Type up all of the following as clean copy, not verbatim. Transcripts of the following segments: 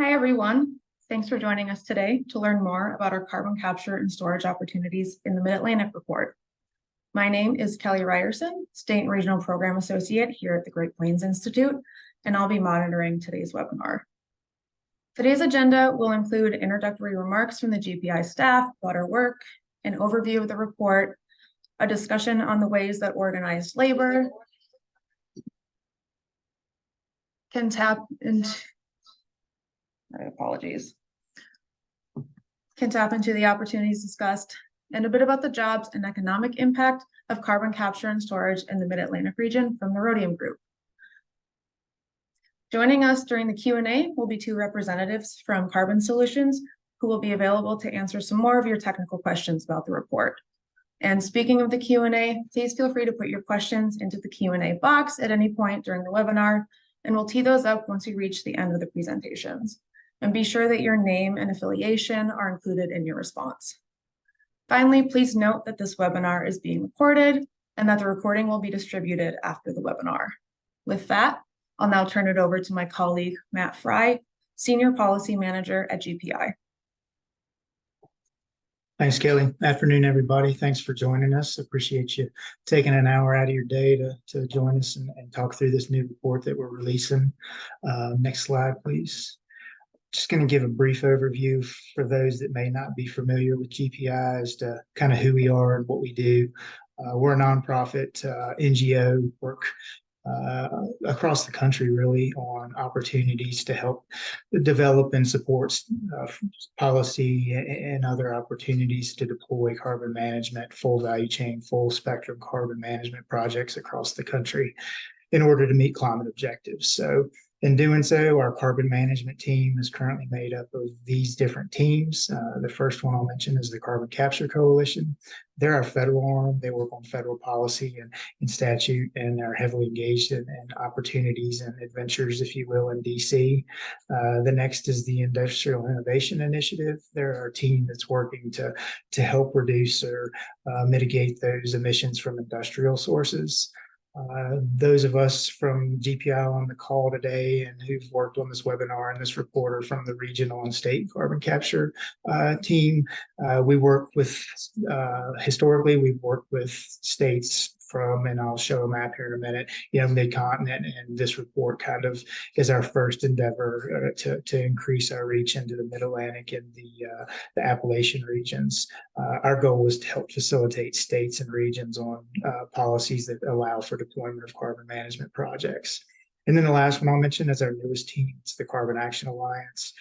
Hi, everyone. Thanks for joining us today to learn more about our carbon capture and storage opportunities in the Mid-Atlantic Report. My name is Kelly Ryerson, State and Regional Program Associate here at the Great Plains Institute, and I'll be monitoring today's webinar. Today's agenda will include introductory remarks from the GPI staff about our work, an overview of the report, a discussion on the ways that organized labor can tap into the opportunities discussed, and a bit about the jobs and economic impact of carbon capture and storage in the Mid-Atlantic region from the Rhodium Group. Joining us during the Q&A will be two representatives from Carbon Solutions who will be available to answer some more of your technical questions about the report. And speaking of the Q&A, please feel free to put your questions into the Q&A box at any point during the webinar, and we'll tee those up once we reach the end of the presentations. And be sure that your name and affiliation are included in your response. Finally, please note that this webinar is being recorded and that the recording will be distributed after the webinar. With that, I'll now turn it over to my colleague, Matt Fry, Senior Policy Manager at GPI. Thanks, Kelly. Afternoon, everybody. Thanks for joining us. Appreciate you taking an hour out of your day to join us and talk through this new report that we're releasing. Next slide, please. Just going to give a brief overview for those that may not be familiar with GPI as to kind of who we are and what we do. We're a nonprofit NGO, work across the country really on opportunities to help develop and support policy and other opportunities to deploy carbon management, full value chain, full spectrum carbon management projects across the country in order to meet climate objectives. So in doing so, our carbon management team is currently made up of these different teams. The first one I'll mention is the Carbon Capture Coalition. They're our federal arm. They work on federal policy and statute and are heavily engaged in opportunities and adventures, if you will, in DC. The next is the Industrial Innovation Initiative. They're our team that's working to help reduce or mitigate those emissions from industrial sources. Those of us from GPI on the call today and who've worked on this webinar and this report are from the regional and state carbon capture team. We work with, historically, we've worked with states from, and I'll show a map here in a minute, mid-continent, and this report kind of is our first endeavor to increase our reach into the Mid-Atlantic and the Appalachian regions. Our goal is to help facilitate states and regions on policies that allow for deployment of carbon management projects. And then the last one I'll mention is our newest team. It's the Carbon Action Alliance.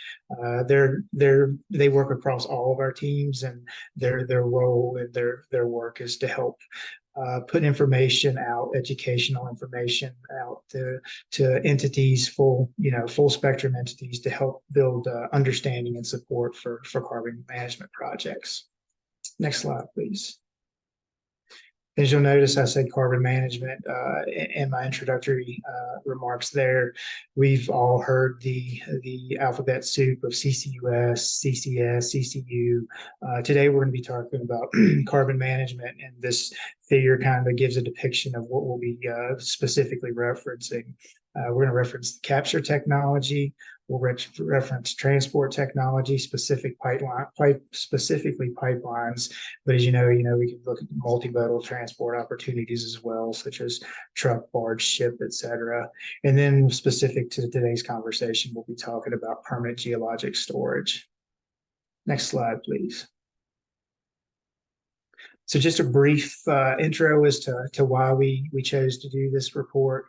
They work across all of our teams, and their role and their work is to help put information out, educational information out to entities, full spectrum entities, to help build understanding and support for carbon management projects. Next slide, please. As you'll notice, I said carbon management in my introductory remarks there. We've all heard the alphabet soup of CCUS, CCS, CCU. Today, we're going to be talking about carbon management, and this figure kind of gives a depiction of what we'll be specifically referencing. We're going to reference the capture technology. We'll reference transport technology, specifically pipelines. But as you know, we can look at multimodal transport opportunities as well, such as truck, barge, ship, etc. And then specific to today's conversation, we'll be talking about permanent geologic storage. Next slide, please. So just a brief intro as to why we chose to do this report.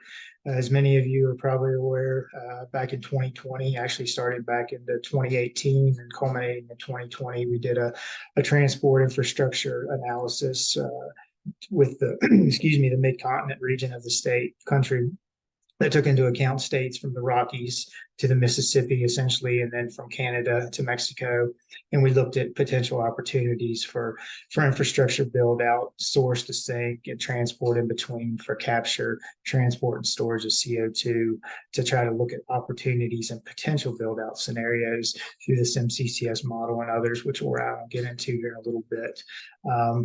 As many of you are probably aware, back in 2020, actually started back into 2018 and culminating in 2020, we did a transport infrastructure analysis with the, the mid-continent region of the country that took into account states from the Rockies to the Mississippi, essentially, and then from Canada to Mexico. And we looked at potential opportunities for infrastructure build out, source to sink, and transport in between for capture, transport, and storage of CO2 to try to look at opportunities and potential build out scenarios through this MCCS model and others, which I'll get into here in a little bit.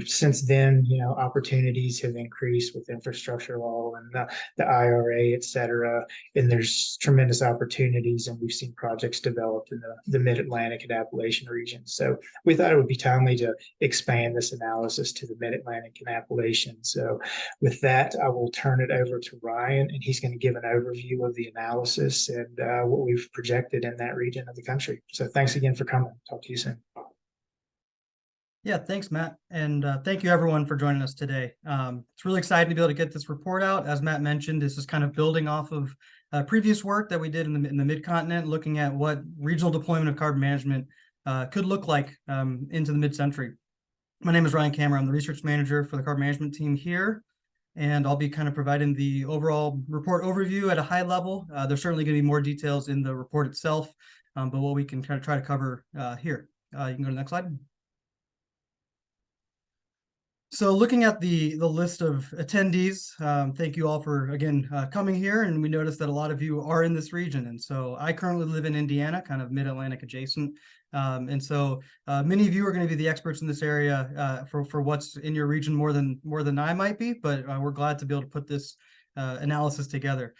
Since then, opportunities have increased with infrastructure law and the IRA, et cetera, and there's tremendous opportunity opportunities, and we've seen projects developed in the Mid-Atlantic and Appalachian regions. So we thought it would be timely to expand this analysis to the Mid-Atlantic and Appalachian. So with that, I will turn it over to Ryan, and he's going to give an overview of the analysis and what we've projected in that region of the country. So thanks again for coming. Talk to you soon. Yeah, thanks, Matt. And thank you everyone for joining us today. It's really exciting to be able to get this report out. As Matt mentioned, this is kind of building off of previous work that we did in the mid-continent, looking at what regional deployment of carbon management could look like into the mid-century. My name is Ryan Kammer. I'm the research manager for the carbon management team here, and I'll be kind of providing the overall report overview at a high level. There's certainly going to be more details in the report itself, but what we can kind of try to cover here. You can go to the next slide. So looking at the list of attendees, thank you all for, again, coming here. And we noticed that a lot of you are in this region. And so I currently live in Indiana, kind of mid-Atlantic adjacent. And so many of you are going to be the experts in this area for what's in your region more than I might be. But we're glad to be able to put this analysis together.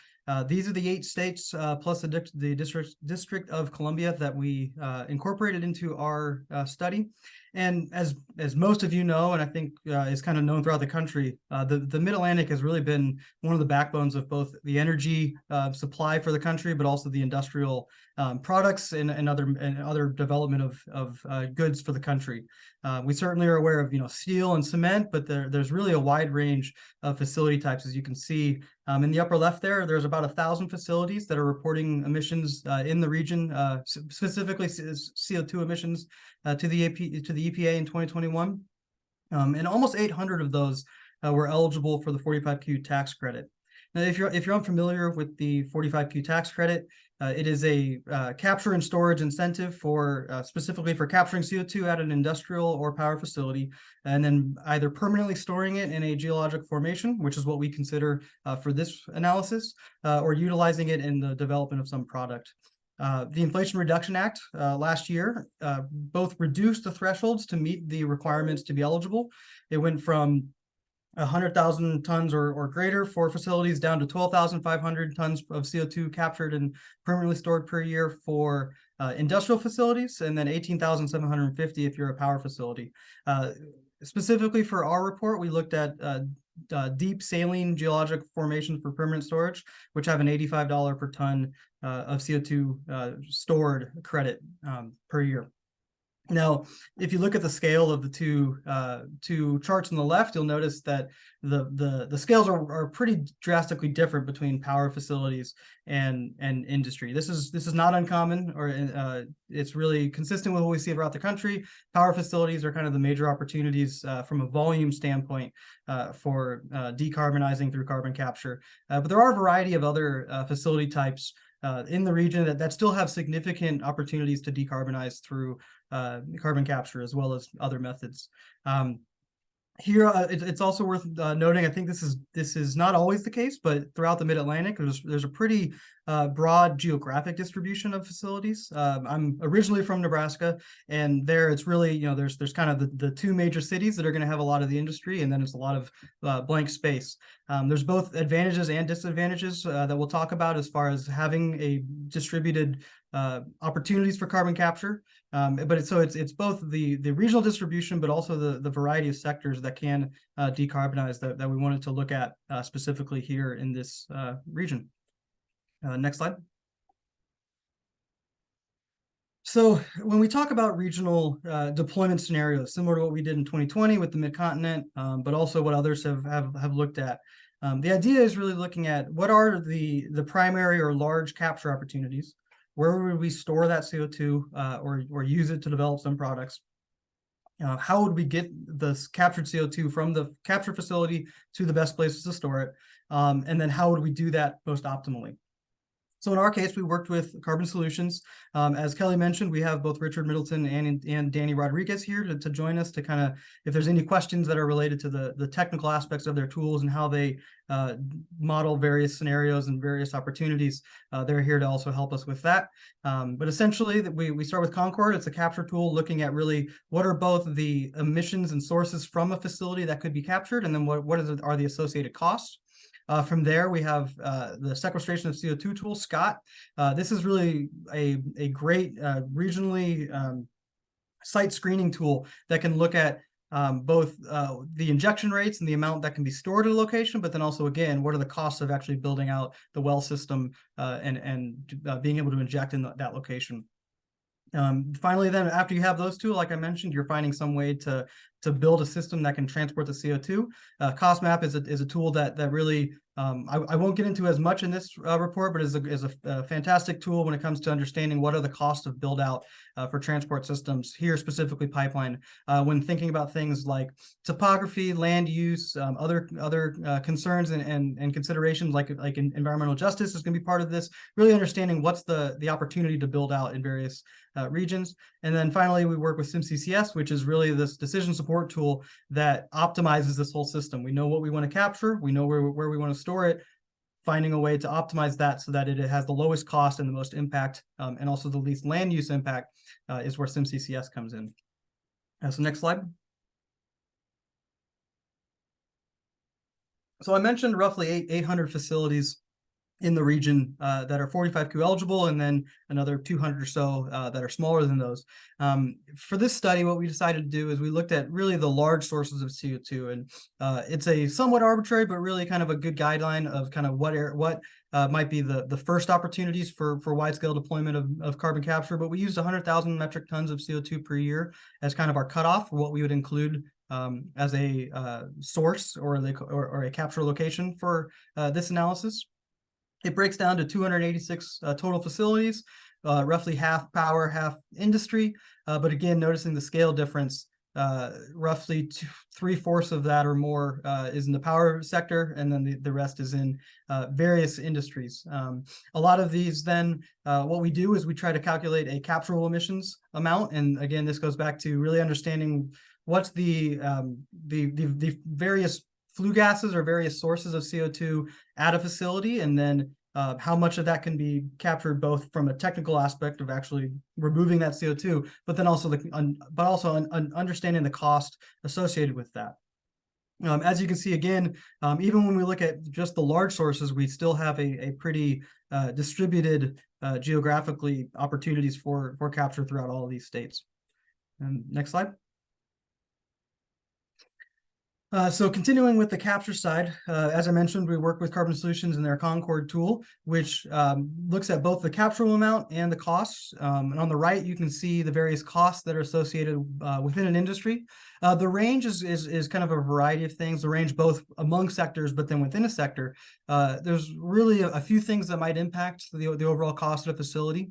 These are the 8 states plus the District of Columbia that we incorporated into our study. And as most of you know, and I think is kind of known throughout the country, the Mid-Atlantic has really been one of the backbones of both the energy supply for the country, but also the industrial products and other development of goods for the country. We certainly are aware of steel and cement, but there's really a wide range of facility types. As you can see in the upper left there's about 1,000 facilities that are reporting emissions in the region, specifically CO2 emissions to the EPA in 2021, and almost 800 of those were eligible for the 45Q tax credit. Now, if you're unfamiliar with the 45Q tax credit, it is a capture and storage incentive for specifically for capturing CO2 at an industrial or power facility, and then either permanently storing it in a geologic formation, which is what we consider for this analysis, or utilizing it in the development of some product. The Inflation Reduction Act last year both reduced the thresholds to meet the requirements to be eligible. It went from 100,000 tons or greater for facilities down to 12,500 tons of CO2 captured and permanently stored per year for industrial facilities, and then 18,750 if you're a power facility. Specifically for our report, we looked at deep saline geologic formations for permanent storage, which have an $85 per ton of CO2 stored credit per year. Now, if you look at the scale of the two charts on the left, you'll notice that the scales are pretty drastically different between power facilities and industry. This is not uncommon, or it's really consistent with what we see throughout the country. Power facilities are kind of the major opportunities from a volume standpoint for decarbonizing through carbon capture. But there are a variety of other facility types in the region that still have significant opportunities to decarbonize through carbon capture as well as other methods. Here, it's also worth noting, I think this is not always the case, but throughout the Mid-Atlantic, there's a pretty broad geographic distribution of facilities. I'm originally from Nebraska, and there it's really, there's kind of the 2 major cities that are going to have a lot of the industry, and then it's a lot of blank space. There's both advantages and disadvantages that we'll talk about as far as having a distributed opportunities for carbon capture. But it's both the regional distribution, but also the variety of sectors that can decarbonize that we wanted to look at specifically here in this region. Next slide. So when we talk about regional deployment scenarios, similar to what we did in 2020 with the mid-continent, but also what others have looked at, the idea is really looking at what are the primary or large capture opportunities. Where would we store that CO2 or use it to develop some products? How would we get the captured CO2 from the capture facility to the best places to store it? And then how would we do that most optimally? So in our case, we worked with Carbon Solutions. As Kelly mentioned, we have both Richard Middleton and Danny Rodriguez here to join us to kind of, if there's any questions that are related to the technical aspects of their tools and how they model various scenarios and various opportunities, they're here to also help us with that. But essentially, we start with Concord. It's a capture tool looking at really what are both the emissions and sources from a facility that could be captured, and then what are the associated costs. From there, we have the sequestration of CO2 tool, SCOT. This is really a great regionally site screening tool that can look at both the injection rates and the amount that can be stored at a location, but then also, again, what are the costs of actually building out the well system and being able to inject in that location. Finally, then, after you have those two, like I mentioned, you're finding some way to build a system that can transport the CO2. Cost map is a tool that really I won't get into as much in this report, but is a fantastic tool when it comes to understanding what are the costs of build out for transport systems, here specifically pipeline, when thinking about things like topography, land use, other concerns and considerations like environmental justice is going to be part of this, really understanding what's the opportunity to build out in various regions. And then finally, we work with SimCCS, which is really this decision support tool that optimizes this whole system. We know what we want to capture, we know where we want to store it, finding a way to optimize that so that it has the lowest cost and the most impact, and also the least land use impact, is where SimCCS comes in. So next slide. So I mentioned roughly 800 facilities in the region that are 45Q eligible, and then another 200 or so that are smaller than those. For this study, what we decided to do is we looked at really the large sources of CO2, and it's a somewhat arbitrary, but really kind of a good guideline of kind of what might be the first opportunities for wide-scale deployment of carbon capture. But we used 100,000 metric tons of CO2 per year as kind of our cutoff for what we would include as a source or a capture location for this analysis. It breaks down to 286 total facilities, roughly half power, half industry. But again, noticing the scale difference, roughly 3/4 of that or more is in the power sector, and then the rest is in various industries. A lot of these then, what we do is we try to calculate a capturable emissions amount. And again, this goes back to really understanding what's the various flue gases or various sources of CO2 at a facility, and then how much of that can be captured both from a technical aspect of actually removing that CO2, but then also understanding the cost associated with that. As you can see, again, even when we look at just the large sources, we still have a pretty distributed geographically opportunities for capture throughout all of these states. Next slide. So continuing with the capture side, as I mentioned, we work with Carbon Solutions and their Concord tool, which looks at both the capturable amount and the costs. And on the right, you can see the various costs that are associated within an industry. The range is kind of a variety of things, the range both among sectors, but then within a sector. There's really a few things that might impact the overall cost of a facility.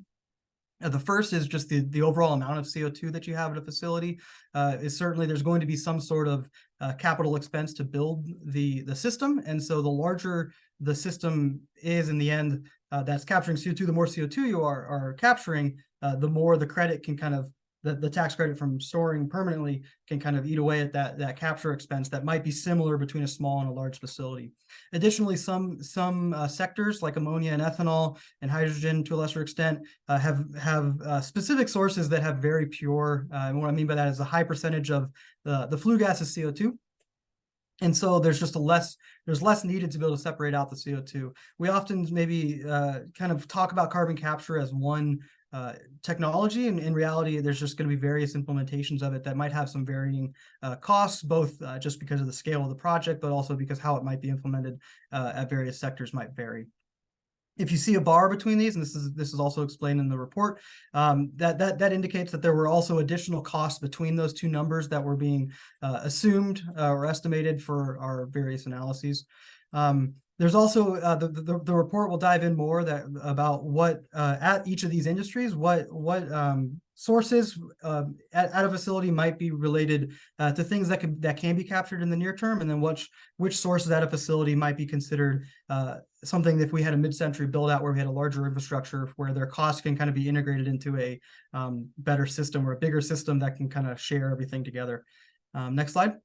The first is just the overall amount of CO2 that you have at a facility. Is certainly there's going to be some sort of capital expense to build the system. And so the larger the system is in the end that's capturing CO2, the more CO2 you are capturing, the more the credit can kind of, the tax credit from storing permanently can kind of eat away at that capture expense that might be similar between a small and a large facility. Additionally, some sectors like ammonia and ethanol and hydrogen to a lesser extent have specific sources that have very pure, and what I mean by that is a high percentage of the flue gas is CO2. And so there's just less needed to be able to separate out the CO2. We often maybe kind of talk about carbon capture as one technology, and in reality, there's just going to be various implementations of it that might have some varying costs, both just because of the scale of the project, but also because how it might be implemented at various sectors might vary. If you see a bar between these, and this is also explained in the report, that indicates that there were also additional costs between those two numbers that were being assumed or estimated for our various analyses. There's also the report will dive in more about what at each of these industries, what sources at a facility might be related to things that can be captured in the near term, and then which sources at a facility might be considered something if we had a mid-century build out where we had a larger infrastructure where their costs can kind of be integrated into a better system or a bigger system that can kind of share everything together. Next slide.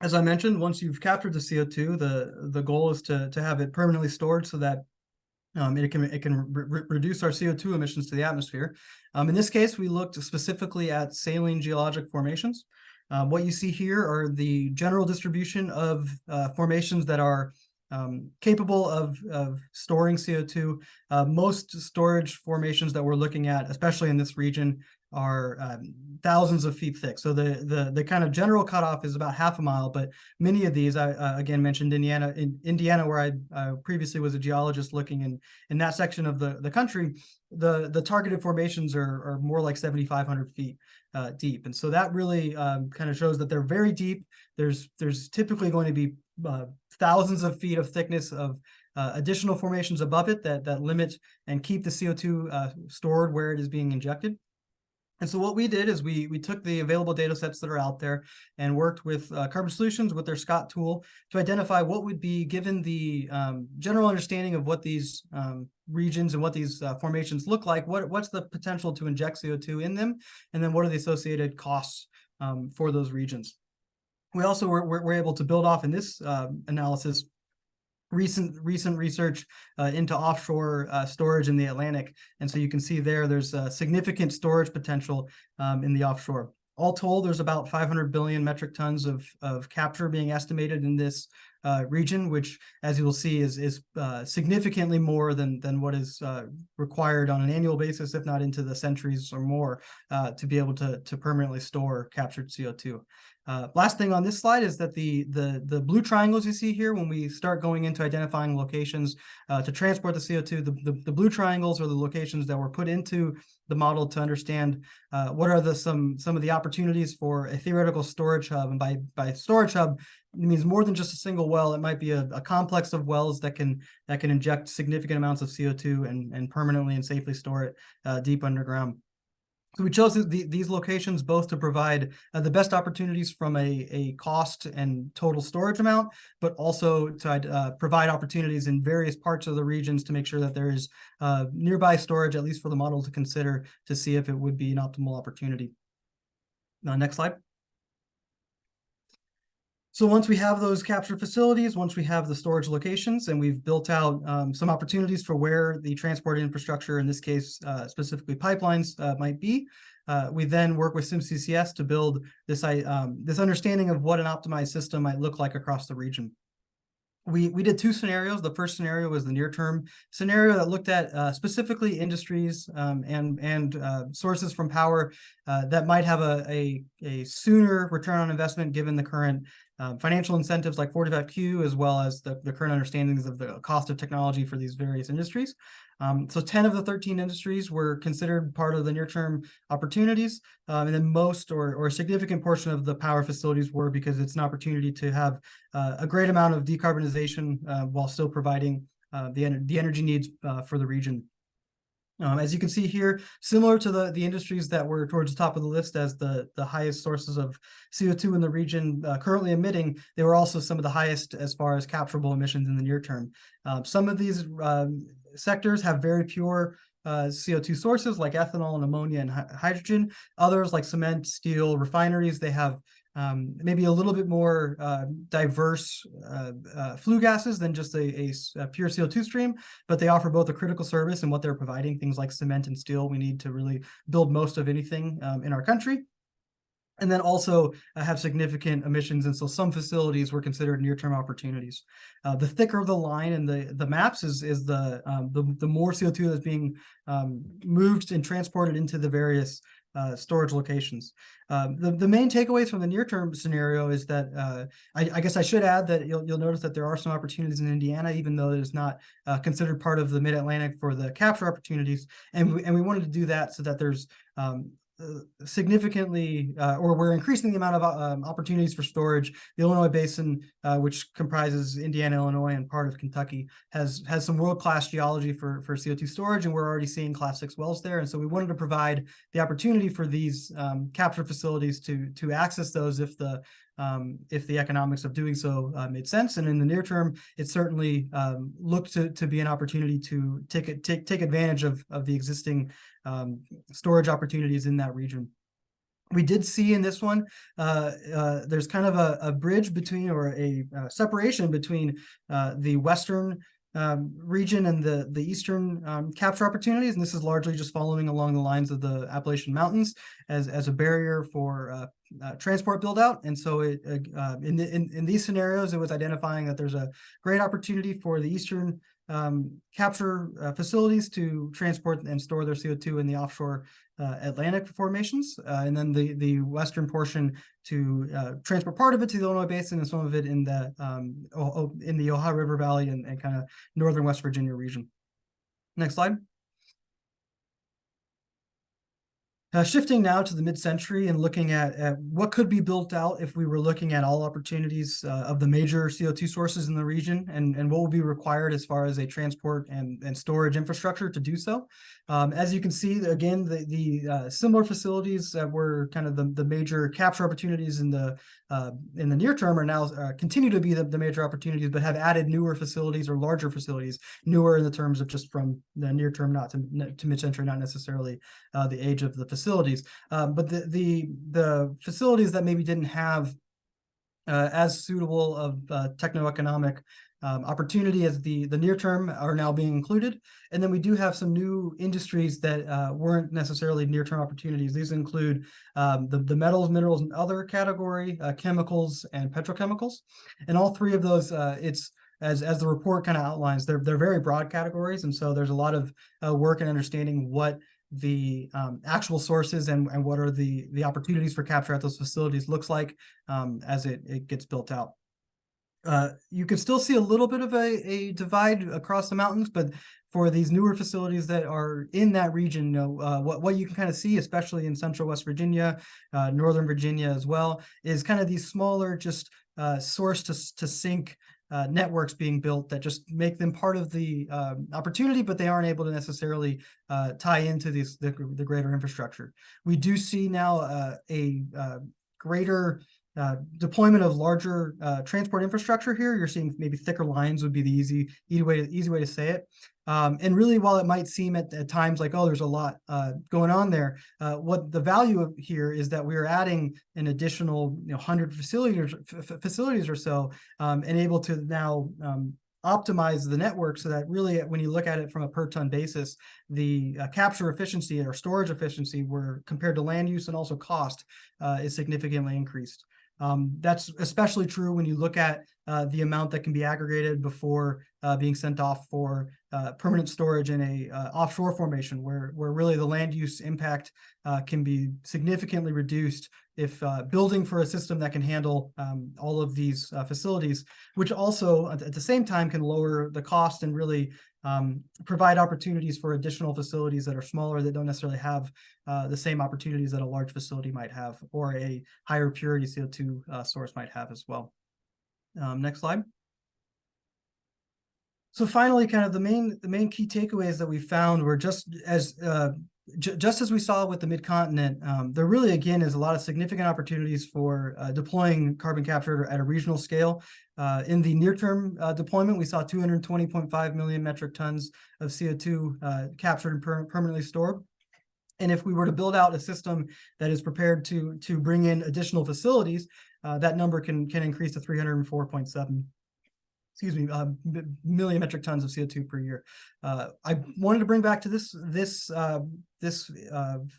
As I mentioned, once you've captured the CO2, the goal is to have it permanently stored so that it can reduce our CO2 emissions to the atmosphere. In this case, we looked specifically at saline geologic formations. What you see here are the general distribution of formations that are capable of storing CO2. Most storage formations that we're looking at, especially in this region, are thousands of feet thick. So the kind of general cutoff is about half a mile, but many of these, I again mentioned Indiana, where I previously was a geologist looking in that section of the country, the targeted formations are more like 7,500 feet deep. And so that really kind of shows that they're very deep. There's typically going to be thousands of feet of thickness of additional formations above it that limit and keep the CO2 stored where it is being injected. And so what we did is we took the available data sets that are out there and worked with Carbon Solutions with their SCOT tool to identify what would be, given the general understanding of what these regions and what these formations look like, what's the potential to inject CO2 in them, and then what are the associated costs for those regions. We also were able to build off in this analysis recent research into offshore storage in the Atlantic. And so you can see there's significant storage potential in the offshore. All told, there's about 500 billion metric tons of capture being estimated in this region, which, as you will see, is significantly more than what is required on an annual basis, if not into the centuries or more, to be able to permanently store captured CO2. Last thing on this slide is that the blue triangles you see here, when we start going into identifying locations to transport the CO2, the blue triangles are the locations that were put into the model to understand what are some of the opportunities for a theoretical storage hub. And by storage hub, it means more than just a single well. It might be a complex of wells that can inject significant amounts of CO2 and permanently and safely store it deep underground. So we chose these locations both to provide the best opportunities from a cost and total storage amount, but also to provide opportunities in various parts of the regions to make sure that there is nearby storage, at least for the model to consider, to see if it would be an optimal opportunity. Next slide. So once we have those capture facilities, once we have the storage locations, and we've built out some opportunities for where the transport infrastructure, in this case, specifically pipelines, might be, we then work with SimCCS to build this understanding of what an optimized system might look like across the region. We did two scenarios. The first scenario was the near-term scenario that looked at specifically industries and sources from power that might have a sooner return on investment given the current financial incentives like 45Q, as well as the current understandings of the cost of technology for these various industries. So 10 of the 13 industries were considered part of the near-term opportunities, and then most or a significant portion of the power facilities were, because it's an opportunity to have a great amount of decarbonization while still providing the energy needs for the region. As you can see here, similar to the industries that were towards the top of the list as the highest sources of CO2 in the region currently emitting, they were also some of the highest as far as capturable emissions in the near term. Some of these sectors have very pure CO2 sources like ethanol and ammonia and hydrogen. Others like cement, steel, refineries, they have maybe a little bit more diverse flue gases than just a pure CO2 stream, but they offer both a critical service in what they're providing. Things like cement and steel we need to really build most of anything in our country. And then also have significant emissions. And so some facilities were considered near-term opportunities. The thicker the line in the maps is the more CO2 that's being moved and transported into the various storage locations. The main takeaways from the near-term scenario is that I guess I should add that you'll notice that there are some opportunities in Indiana, even though it is not considered part of the Mid-Atlantic for the capture opportunities. And we wanted to do that so that there's significantly, or we're increasing the amount of opportunities for storage. The Illinois Basin, which comprises Indiana, Illinois, and part of Kentucky, has some world-class geology for CO2 storage, and we're already seeing Class 6 wells there. And so we wanted to provide the opportunity for these capture facilities to access those if the economics of doing so made sense. And in the near term, it certainly looked to be an opportunity to take advantage of the existing storage opportunities in that region. We did see in this one, there's kind of a bridge between, or a separation between the western region and the eastern capture opportunities. And this is largely just following along the lines of the Appalachian Mountains as a barrier for transport build out. And so in these scenarios, it was identifying that there's a great opportunity for the eastern capture facilities to transport and store their CO2 in the offshore Atlantic formations, and then the western portion to transport part of it to the Illinois Basin and some of it in the Ohio River Valley and kind of northern West Virginia region. Next slide. Shifting now to the mid-century and looking at what could be built out if we were looking at all opportunities of the major CO2 sources in the region, and what will be required as far as a transport and storage infrastructure to do so. As you can see, again, the similar facilities that were kind of the major capture opportunities in the near term are now continue to be the major opportunities, but have added newer facilities or larger facilities, newer in the terms of just from the near term, not to mid-century, not necessarily the age of the facilities. But the facilities that maybe didn't have as suitable of techno-economic opportunity as the near term are now being included. And then we do have some new industries that weren't necessarily near term opportunities. These include the metals, minerals, and other category, chemicals, and petrochemicals. And all three of those, it's as the report kind of outlines, they're very broad categories. And so there's a lot of work in understanding what the actual sources and what are the opportunities for capture at those facilities looks like as it gets built out. You can still see a little bit of a divide across the mountains, but for these newer facilities that are in that region, what you can kind of see, especially in central West Virginia, northern Virginia as well, is kind of these smaller, just source to sink networks being built that just make them part of the opportunity, but they aren't able to necessarily tie into the greater infrastructure. We do see now a greater deployment of larger transport infrastructure here. You're seeing maybe thicker lines would be the easy way to say it. And really, while it might seem at times like, oh, there's a lot going on there, what the value of here is that we are adding an additional 100 facilities or so, and able to now optimize the network so that really, when you look at it from a per ton basis, the capture efficiency or storage efficiency, were compared to land use and also cost, is significantly increased. That's especially true when you look at the amount that can be aggregated before being sent off for permanent storage in a offshore formation, where really the land use impact can be significantly reduced if building for a system that can handle all of these facilities, which also at the same time can lower the cost and really provide opportunities for additional facilities that are smaller, that don't necessarily have the same opportunities that a large facility might have, or a higher purity CO2 source might have as well. Next slide. So finally, kind of the main key takeaways that we found were just as we saw with the mid-continent, there really, again, is a lot of significant opportunities for deploying carbon capture at a regional scale. In the near-term deployment, we saw 220.5 million metric tons of CO2 captured and permanently stored. And if we were to build out a system that is prepared to bring in additional facilities, that number can increase to 304.7 million metric tons of CO2 per year. I wanted to bring back to this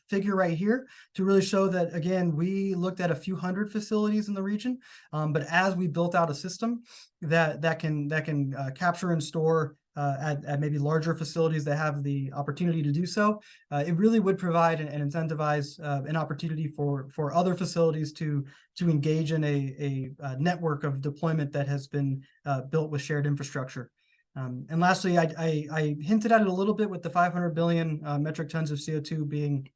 figure right here to really show that, again, we looked at a few hundred facilities in the region, but as we built out a system that can capture and store at maybe larger facilities that have the opportunity to do so, it really would provide and incentivize an opportunity for other facilities to engage in a network of deployment that has been built with shared infrastructure. And lastly, I hinted at it a little bit with the 500 billion metric tons of CO2 being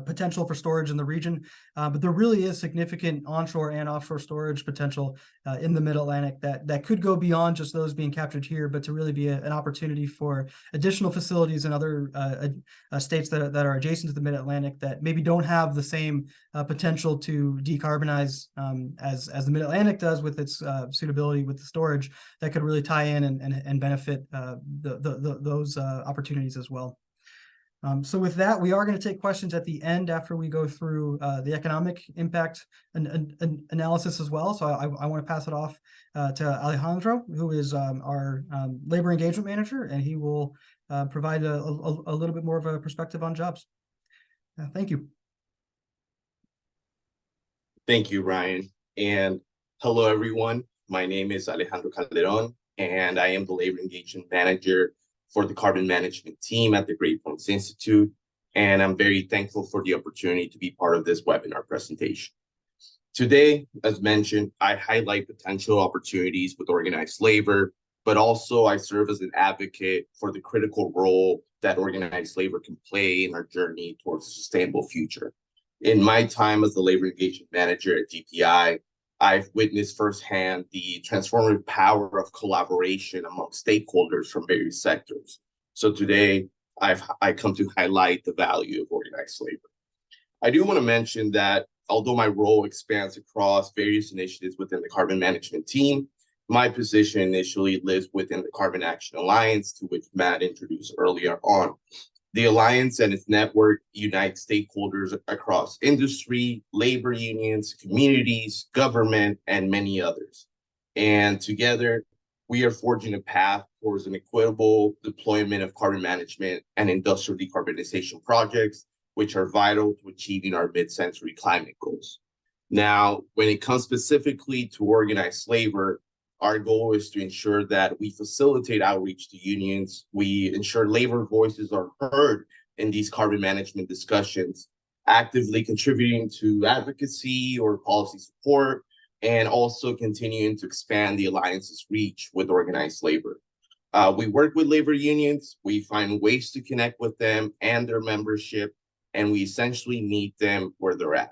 potential for storage in the region, but there really is significant onshore and offshore storage potential in the Mid-Atlantic that could go beyond just those being captured here, but to really be an opportunity for additional facilities in other states that are adjacent to the Mid-Atlantic that maybe don't have the same potential to decarbonize as the Mid-Atlantic does with its suitability with the storage, that could really tie in and benefit those opportunities as well. So with that, we are going to take questions at the end after we go through the economic impact analysis as well. So I want to pass it off to Alejandro, who is our labor engagement manager, and he will provide a little bit more of a perspective on jobs. Thank you. Thank you, Ryan. And hello, everyone. My name is Alejandro Calderon, and I am the Labor Engagement Manager for the Carbon Management team at the Great Points Institute. And I'm very thankful for the opportunity to be part of this webinar presentation. Today, as mentioned, I highlight potential opportunities with organized labor, but also I serve as an advocate for the critical role that organized labor can play in our journey towards a sustainable future. In my time as the Labor Engagement Manager at GPI, I've witnessed firsthand the transformative power of collaboration among stakeholders from various sectors. So today, I come to highlight the value of organized labor. I do want to mention that although my role expands across various initiatives within the carbon management team, my position initially lives within the Carbon Action Alliance, to which Matt introduced earlier on. The Alliance and its network unite stakeholders across industry, labor unions, communities, government, and many others. And together, we are forging a path towards an equitable deployment of carbon management and industrial decarbonization projects, which are vital to achieving our mid-century climate goals. Now, when it comes specifically to organized labor, our goal is to ensure that we facilitate outreach to unions, we ensure labor voices are heard in these carbon management discussions, actively contributing to advocacy or policy support, and also continuing to expand the Alliance's reach with organized labor. We work with labor unions, we find ways to connect with them and their membership, and we essentially meet them where they're at.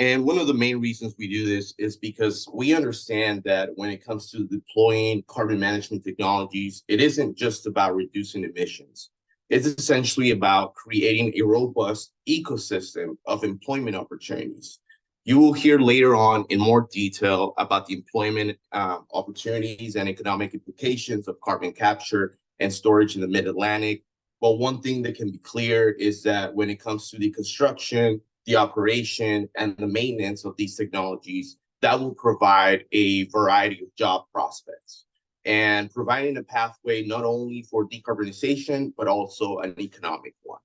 And one of the main reasons we do this is because we understand that when it comes to deploying carbon management technologies, it isn't just about reducing emissions. It's essentially about creating a robust ecosystem of employment opportunities. You will hear later on in more detail about the employment opportunities and economic implications of carbon capture and storage in the Mid-Atlantic. But one thing that can be clear is that when it comes to the construction, the operation, and the maintenance of these technologies, that will provide a variety of job prospects and providing a pathway not only for decarbonization, but also an economic one.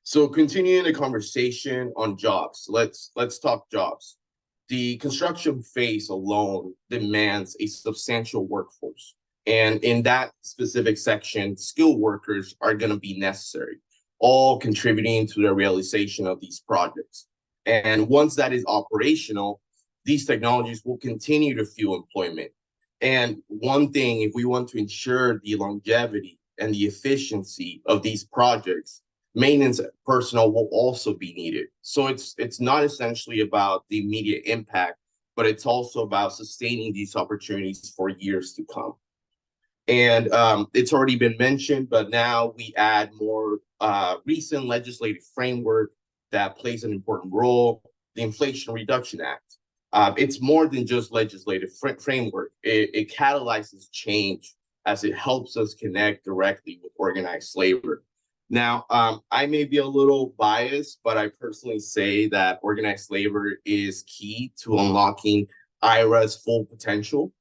So continuing the conversation on jobs, let's talk jobs. The construction phase alone demands a substantial workforce. And in that specific section, skilled workers are going to be necessary, all contributing to the realization of these projects. And once that is operational, these technologies will continue to fuel employment. And one thing, if we want to ensure the longevity and the efficiency of these projects, maintenance personnel will also be needed. So it's not essentially about the immediate impact, but it's also about sustaining these opportunities for years to come. And it's already been mentioned, but now we add more recent legislative framework that plays an important role, the Inflation Reduction Act. It's more than just legislative framework. It catalyzes change as it helps us connect directly with organized labor. Now, I may be a little biased, but I personally say that organized labor is key to unlocking IRA's full potential.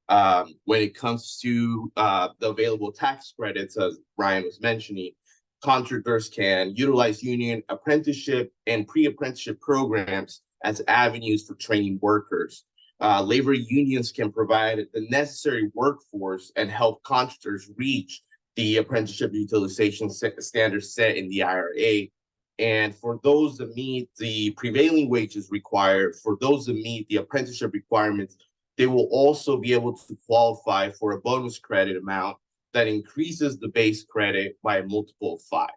When it comes to the available tax credits, as Ryan was mentioning, contractors can utilize union apprenticeship and pre-apprenticeship programs as avenues for training workers. Labor unions can provide the necessary workforce and help contractors reach the apprenticeship utilization standards set in the IRA. And for those that meet the prevailing wages required, for those that meet the apprenticeship requirements, they will also be able to qualify for a bonus credit amount that increases the base credit by a multiple of 5.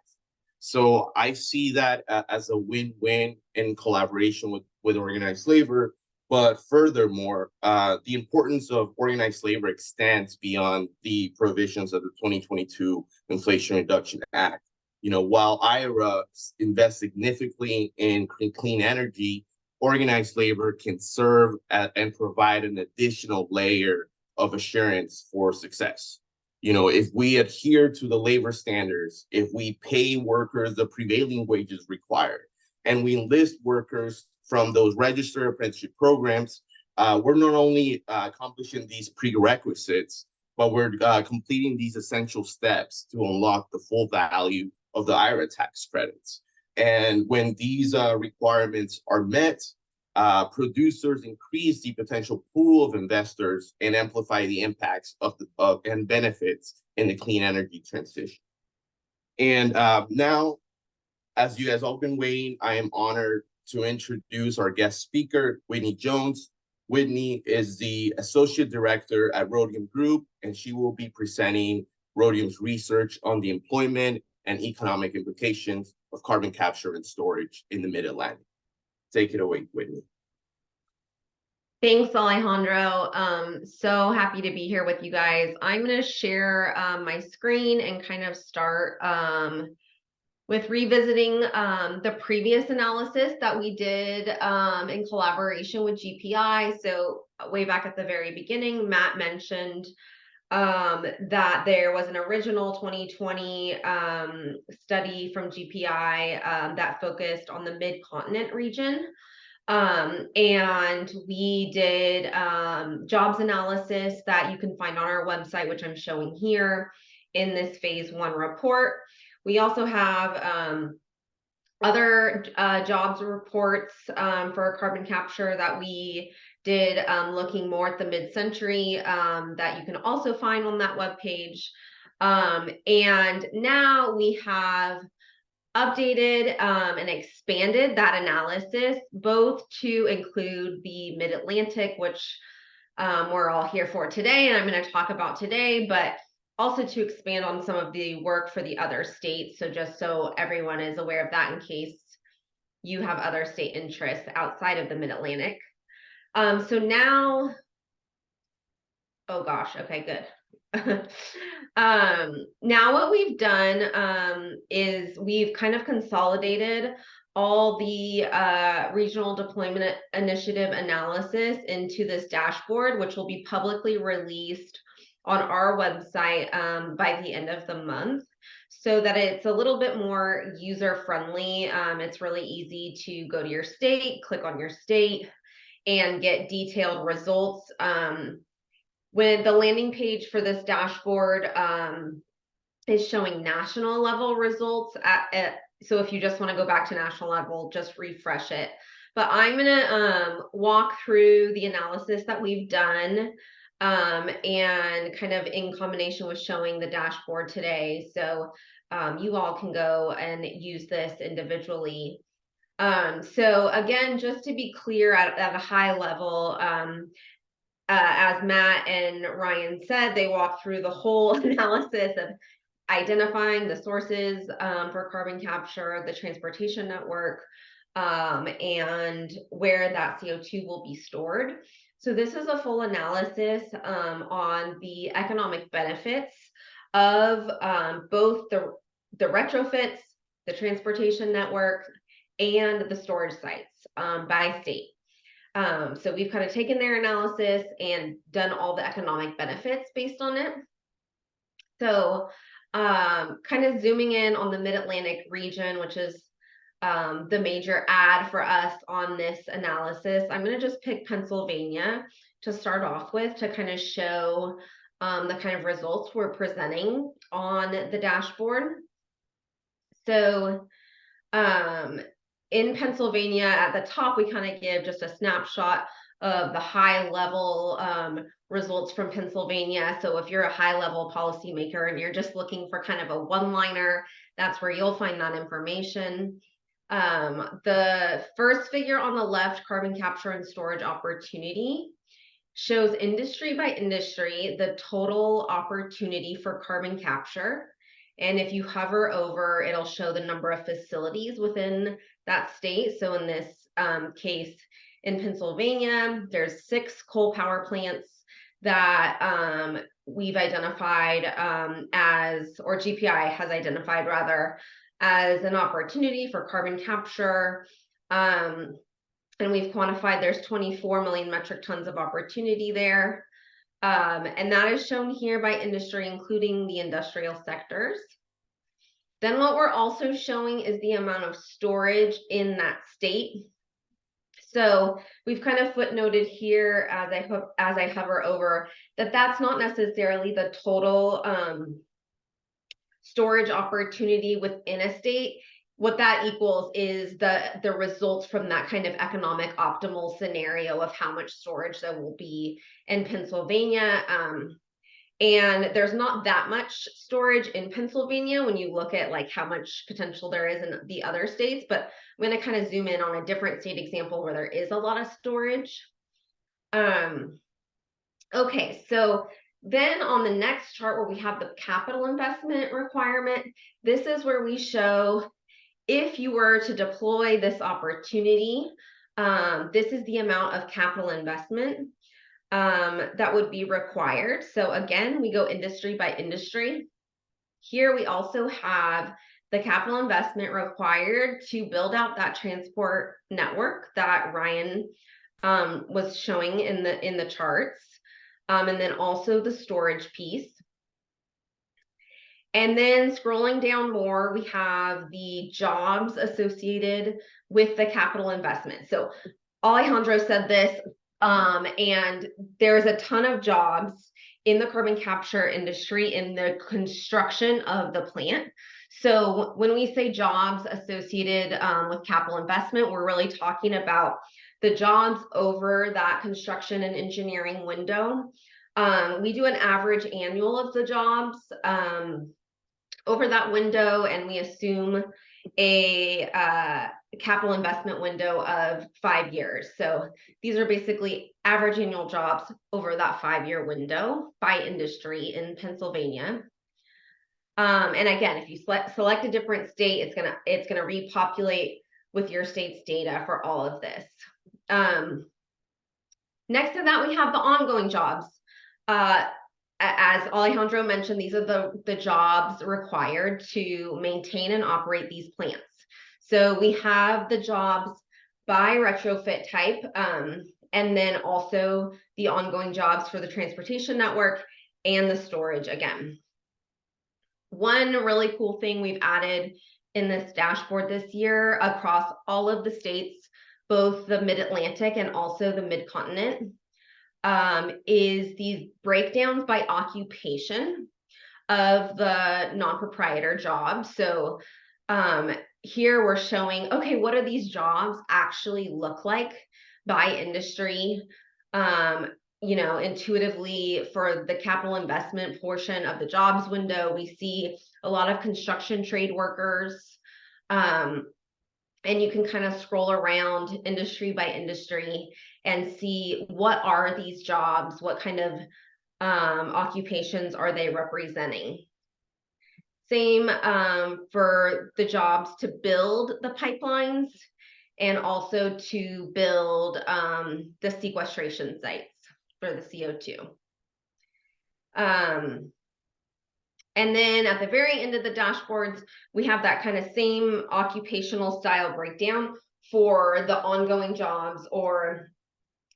So I see that as a win-win in collaboration with organized labor. But furthermore, the importance of organized labor extends beyond the provisions of the 2022 Inflation Reduction Act. You know, while IRA invests significantly in clean energy, organized labor can serve and provide an additional layer of assurance for success. You know, if we adhere to the labor standards, if we pay workers the prevailing wages required, and we enlist workers from those registered apprenticeship programs, we're not only accomplishing these prerequisites, but we're completing these essential steps to unlock the full value of the IRA tax credits. And when these requirements are met, producers increase the potential pool of investors and amplify the impacts and benefits in the clean energy transition. And now, as you guys all been waiting, I am honored to introduce our guest speaker, Whitney Jones. Whitney is the Associate Director at Rhodium Group, and she will be presenting Rhodium's research on the employment and economic implications of carbon capture and storage in the Mid-Atlantic. Take it away, Whitney. Thanks, Alejandro. So happy to be here with you guys. I'm going to share my screen and kind of start with revisiting the previous analysis that we did in collaboration with GPI. So way back at the very beginning, Matt mentioned that there was an original 2020 study from GPI that focused on the mid-continent region. And we did jobs analysis that you can find on our website, which I'm showing here in this phase 1 report. We also have other jobs reports for carbon capture that we did looking more at the mid-century that you can also find on that webpage. And now we have updated and expanded that analysis, both to include the Mid-Atlantic, which we're all here for today, and I'm going to talk about today, but also to expand on some of the work for the other states. So just so everyone is aware of that in case you have other state interests outside of the Mid-Atlantic. So now, oh gosh, okay, good. Now what we've done is we've kind of consolidated all the regional deployment initiative analysis into this dashboard, which will be publicly released on our website by the end of the month, so that it's a little bit more user friendly. It's really easy to go to your state, click on your state, and get detailed results. When the landing page for this dashboard is showing national level results so if you just want to go back to national level, just refresh it. But I'm going to walk through the analysis that we've done and kind of in combination with showing the dashboard today. So you all can go and use this individually. So again, just to be clear at a high level, as Matt and Ryan said, they walked through the whole analysis of identifying the sources for carbon capture, the transportation network, and where that CO2 will be stored. So this is a full analysis on the economic benefits of both the retrofits, the transportation network, and the storage sites by state. So we've kind of taken their analysis and done all the economic benefits based on it. So kind of zooming in on the Mid-Atlantic region, which is the major add for us on this analysis, I'm going to just pick Pennsylvania to start off with to kind of show the kind of results we're presenting on the dashboard. So in Pennsylvania, at the top, we kind of give just a snapshot of the high level results from Pennsylvania. So if you're a high level policymaker and you're just looking for kind of a one-liner, that's where you'll find that information. The first figure on the left, carbon capture and storage opportunity, shows industry by industry the total opportunity for carbon capture. And if you hover over, it'll show the number of facilities within that state. So in this case, in Pennsylvania, there's 6 coal power plants that we've identified or GPI has identified rather, as an opportunity for carbon capture. And we've quantified there's 24 million metric tons of opportunity there. And that is shown here by industry, including the industrial sectors. Then what we're also showing is the amount of storage in that state. So we've kind of footnoted here as I hover over that that's not necessarily the total storage opportunity within a state. what that equals is the results from that kind of economic optimal scenario of how much storage there will be in Pennsylvania. And there's not that much storage in Pennsylvania when you look at like how much potential there is in the other states, but I'm going to kind of zoom in on a different state example where there is a lot of storage. Okay, so then on the next chart where we have the capital investment requirement, this is where we show if you were to deploy this opportunity, this is the amount of capital investment that would be required. So again, we go industry by industry. Here we also have the capital investment required to build out that transport network that Ryan was showing in the charts. And then also the storage piece. And then scrolling down more, we have the jobs associated with the capital investment. So Alejandro said this, and there's a ton of jobs in the carbon capture industry in the construction of the plant. So when we say jobs associated with capital investment, we're really talking about the jobs over that construction and engineering window. We do an average annual of the jobs over that window, and we assume a capital investment window of 5 years. So these are basically average annual jobs over that 5-year window by industry in Pennsylvania. And again, if you select a different state, it's gonna repopulate with your state's data for all of this. Next to that, we have the ongoing jobs. As Alejandro mentioned, these are the jobs required to maintain and operate these plants. So we have the jobs by retrofit type, and then also the ongoing jobs for the transportation network and the storage again. One really cool thing we've added in this dashboard this year across all of the states, both the Mid-Atlantic and also the Mid-Continent, is these breakdowns by occupation of the non-proprietor jobs. So here we're showing, okay, what do these jobs actually look like by industry? You know, intuitively for the capital investment portion of the jobs window, we see a lot of construction trade workers. And you can kind of scroll around industry by industry and see what are these jobs, what kind of occupations are they representing. Same for the jobs to build the pipelines and also to build the sequestration sites for the CO2. And then at the very end of the dashboards, we have that kind of same occupational style breakdown for the ongoing jobs or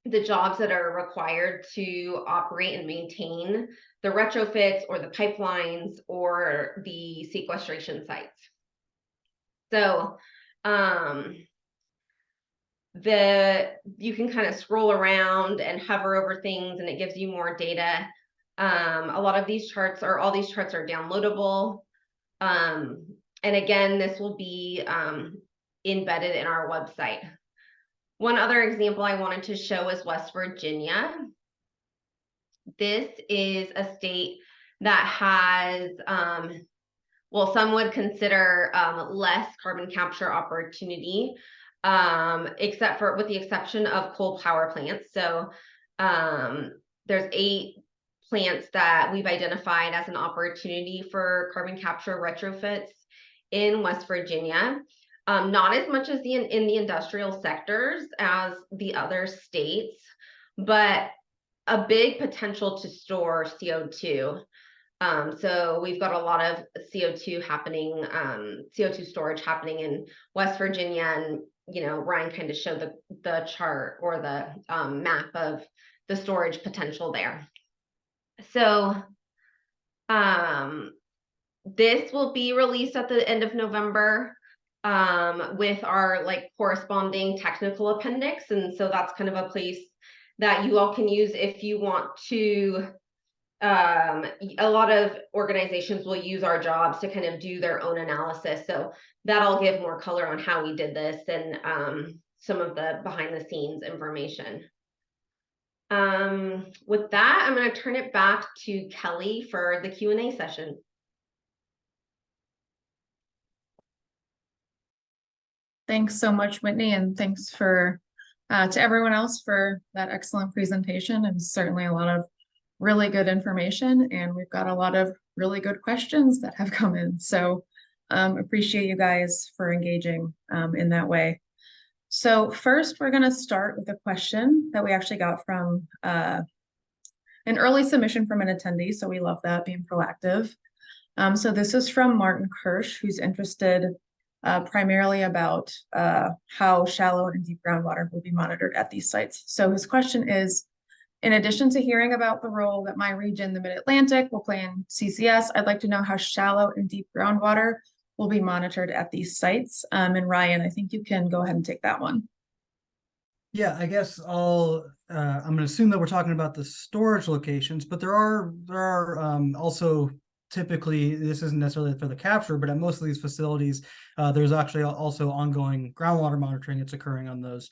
the jobs that are required to operate and maintain the retrofits or the pipelines or the sequestration sites. So you can kind of scroll around and hover over things and it gives you more data. A lot of these charts all these charts are downloadable. And again, this will be embedded in our website. One other example I wanted to show is West Virginia. This is a state that has, well, some would consider less carbon capture opportunity, except for with the exception of coal power plants. So there's 8 plants that we've identified as an opportunity for carbon capture retrofits in West Virginia. Not as much as in the industrial sectors as the other states, but a big potential to store CO2. So we've got a lot of CO2 happening, CO2 storage happening in West Virginia, and you know, Ryan kind of showed the chart or the map of the storage potential there. So this will be released at the end of November. With our corresponding technical appendix. And so that's kind of a place that you all can use if you want to a lot of organizations will use our jobs to kind of do their own analysis. So that'll give more color on how we did this and some of the behind the scenes information. With that, I'm going to turn it back to Kelly for the Q&A session. Thanks so much, Whitney, and thanks for to everyone else for that excellent presentation, and certainly a lot of really good information. And we've got a lot of really good questions that have come in. So appreciate you guys for engaging in that way. So first, we're going to start with a question that we actually got from an early submission from an attendee. So we love that, being proactive. So this is from Martin Kirsch, who's interested primarily about how shallow and deep groundwater will be monitored at these sites. So his question is, in addition to hearing about the role that my region, the Mid-Atlantic, will play in CCS, I'd like to know how shallow and deep groundwater will be monitored at these sites. And Ryan, I think you can go ahead and take that one. Yeah, I guess I'm going to assume that we're talking about the storage locations, but there are also typically, this isn't necessarily for the capture, but at most of these facilities, there's actually also ongoing groundwater monitoring that's occurring on those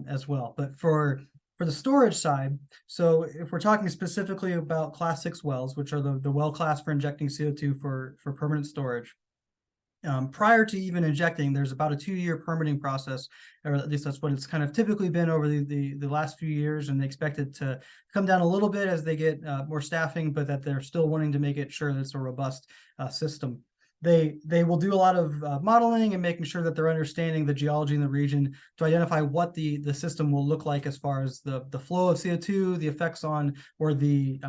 as well. But for the storage side, so if we're talking specifically about Class 6 wells, which are the well class for injecting CO2 for permanent storage, prior to even injecting, there's about a 2-year permitting process, or at least that's what it's kind of typically been over the last few years, and they expect it to come down a little bit as they get more staffing, but that they're still wanting to make it sure that it's a robust system. They will do a lot of modeling and making sure that they're understanding the geology in the region to identify what the system will look like as far as the flow of CO2, the effects on, or the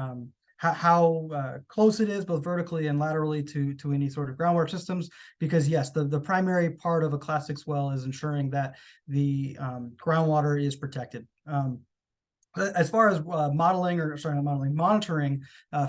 how close it is both vertically and laterally to any sort of groundwater systems, because yes, the primary part of a Class 6 well is ensuring that the groundwater is protected. As far as monitoring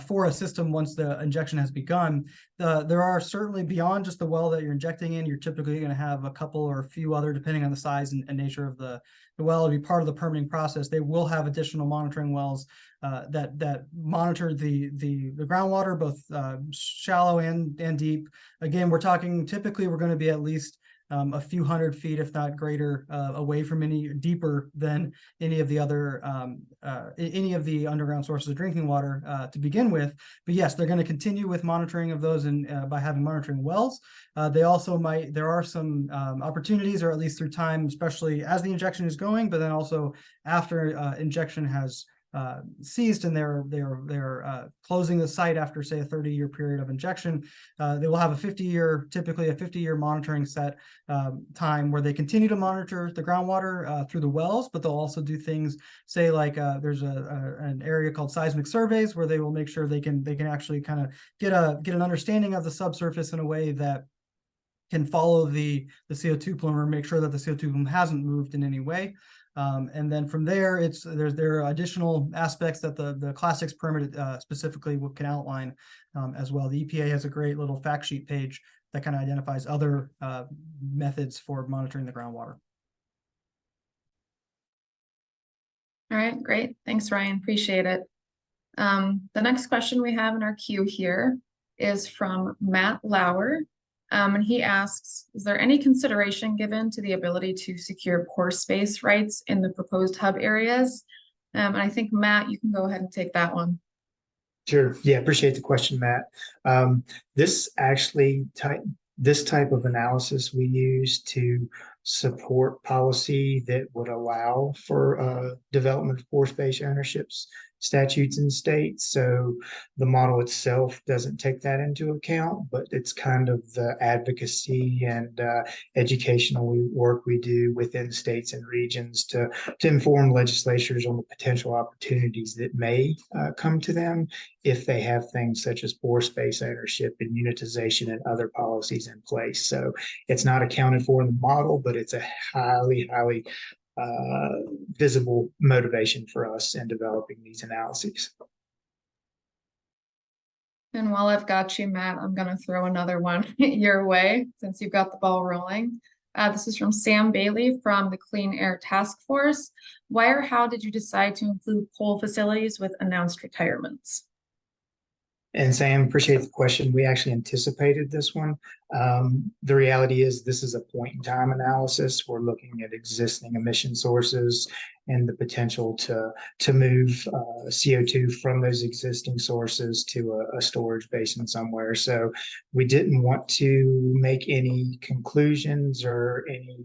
for a system once the injection has begun, there are certainly, beyond just the well that you're injecting in, you're typically going to have a couple or a few other, depending on the size and nature of the well, to be part of the permitting process. They will have additional monitoring wells that monitor the groundwater, both shallow and deep. Again, we're talking, typically we're going to be at least a few hundred feet, if not greater, away from any, deeper than any of the other any of the underground sources of drinking water to begin with. But yes, they're going to continue with monitoring of those, and by having monitoring wells. They also there are some opportunities, or at least through time, especially as the injection is going, but then also after injection has ceased and they're closing the site after, say, a 30-year period of injection. They will have typically a 50-year monitoring set time where they continue to monitor the groundwater through the wells, but they'll also do things, say, like there's an area called seismic surveys, where they will make sure they can actually kind of get an understanding of the subsurface in a way that can follow the CO2 plume, or make sure that the CO2 plume hasn't moved in any way. And then from there, there are additional aspects that the Class 6 permit specifically can outline as well. The EPA has a great little fact sheet page that kind of identifies other methods for monitoring the groundwater. All right, great. Thanks, Ryan. Appreciate it. The next question we have in our queue here is from Matt Lauer. And he asks, is there any consideration given to the ability to secure pore space rights in the proposed hub areas? And I think, Matt, you can go ahead and take that one. Sure. Yeah, appreciate the question, Matt. This type of analysis we use to support policy that would allow for development of pore space ownerships statutes in states. So the model itself doesn't take that into account, but it's kind of the advocacy and educational work we do within states and regions to inform legislatures on the potential opportunities that may come to them if they have things such as pore space ownership and unitization and other policies in place. So it's not accounted for in the model, but it's a highly visible motivation for us in developing these analyses. And while I've got you, Matt, I'm going to throw another one your way since you've got the ball rolling. This is from Sam Bailey from the Clean Air Task Force. Why or how did you decide to include coal facilities with announced retirements? And Sam, appreciate the question. We actually anticipated this one. The reality is this is a point in time analysis. We're looking at existing emission sources and the potential to move CO2 from those existing sources to a storage basin somewhere. So we didn't want to make any conclusions or any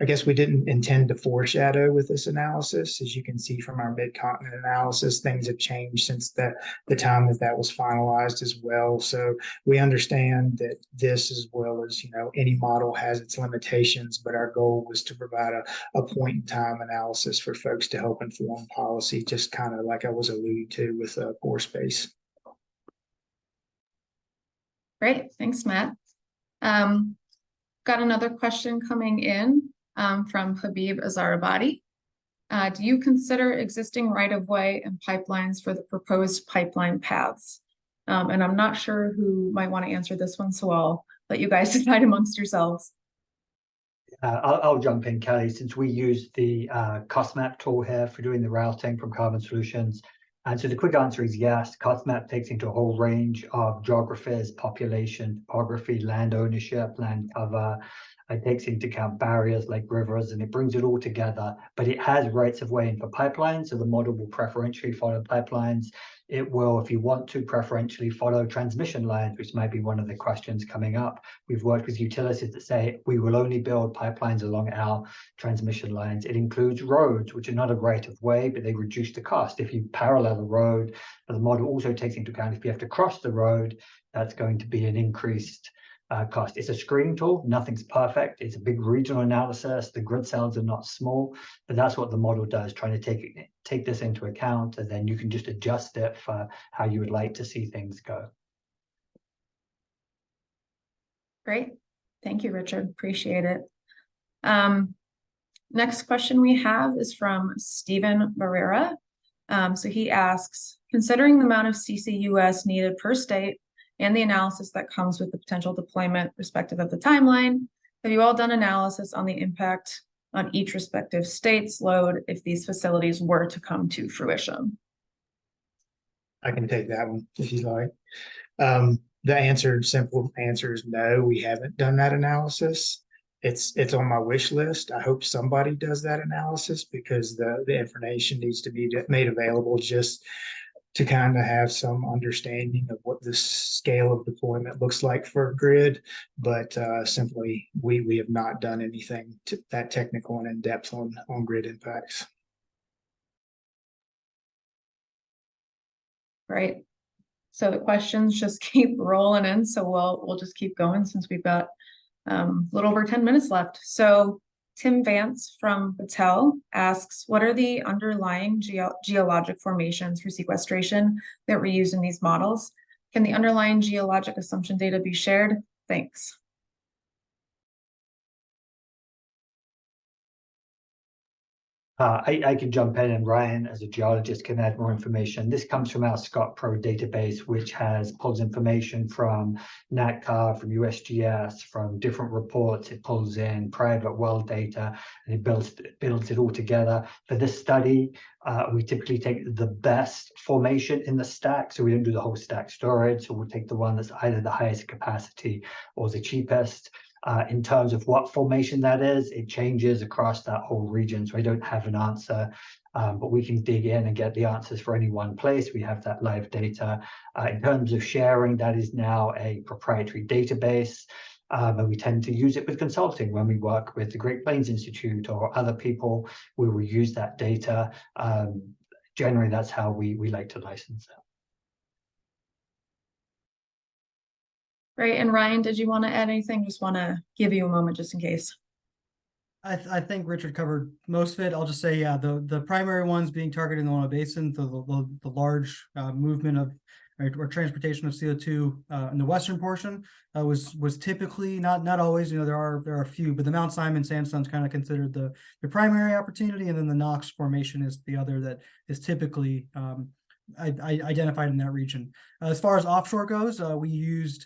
I guess we didn't intend to foreshadow with this analysis. As you can see from our mid-continent analysis, things have changed since the time that was finalized as well. So we understand that this, as well as, any model has its limitations, but our goal was to provide a point in time analysis for folks to help inform policy, just kind of like I was alluding to with pore space. Great, thanks, Matt. Got another question coming in from Habib Azarabadi. Do you consider existing right-of-way and pipelines for the proposed pipeline paths? And I'm not sure who might want to answer this one, so I'll let you guys decide amongst yourselves. I'll jump in, Kelly, since we use the cost map tool here for doing the routing from Carbon Solutions. And so the quick answer is yes. Cost map takes into a whole range of geographies, population, topography, land ownership, land cover. It takes into account barriers like rivers, and it brings it all together. But it has rights of way in for pipelines, so the model will preferentially follow pipelines. It will, if you want to, preferentially follow transmission lines, which might be one of the questions coming up. We've worked with utilities that say we will only build pipelines along our transmission lines. It includes roads, which are not a right of way, but they reduce the cost. If you parallel the road, the model also takes into account if you have to cross the road, that's going to be an increased cost. It's a screening tool. Nothing's perfect. It's a big regional analysis. The grid cells are not small, but that's what the model does, trying to take this into account, and then you can just adjust it for how you would like to see things go. Great. Thank you, Richard. Appreciate it. Next question we have is from Stephen Barrera. So he asks, considering the amount of CCUS needed per state and the analysis that comes with the potential deployment respective of the timeline, have you all done analysis on the impact on each respective state's load if these facilities were to come to fruition? I can take that one if you like. Simple answer is no, we haven't done that analysis. It's on my wish list. I hope somebody does that analysis because the information needs to be made available just to kind of have some understanding of what the scale of deployment looks like for a grid. But simply, we have not done anything that technical and in depth on grid impacts. Right. So the questions just keep rolling in. So we'll just keep going since we've got a little over 10 minutes left. So Tim Vance from Battelle asks, what are the underlying geologic formations for sequestration that were used in these models? Can the underlying geologic assumption data be shared? Thanks. I can jump in, and Ryan, as a geologist, can add more information. This comes from our Scott Pro database, which pulls information from NatCar, from USGS, from different reports. It pulls in private well data, and it builds it all together. For this study, we typically take the best formation in the stack, so we don't do the whole stack storage. So we'll take the one that's either the highest capacity or the cheapest. In terms of what formation that is, it changes across that whole region. So I don't have an answer, but we can dig in and get the answers for any one place. We have that live data. In terms of sharing, that is now a proprietary database, and we tend to use it with consulting. When we work with the Great Plains Institute or other people, we will use that data. Generally, that's how we like to license it. Great. And Ryan, did you want to add anything? Just want to give you a moment just in case. I think Richard covered most of it. I'll just say, yeah, the primary ones being targeted in the Willamette Basin, the large movement of or transportation of CO2 in the western portion was typically not always. There are a few, but the Mount Simon sandstone is kind of considered the primary opportunity, and then the Knox formation is the other that is typically identified in that region. As far as offshore goes, we used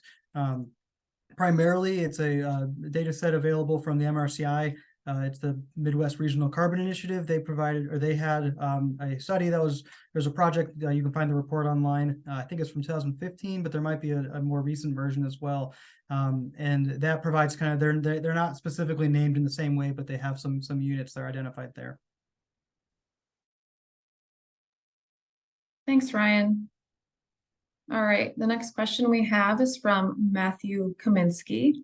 primarily it's a data set available from the MRCI It's the Midwest Regional Carbon Initiative. They provided, or they had a study that was, there's a project, you can find the report online. I think it's from 2015, but there might be a more recent version as well. And that provides kind of, they're not specifically named in the same way, but they have some units that are identified there. Thanks, Ryan. All right, the next question we have is from Matthew Kaminsky.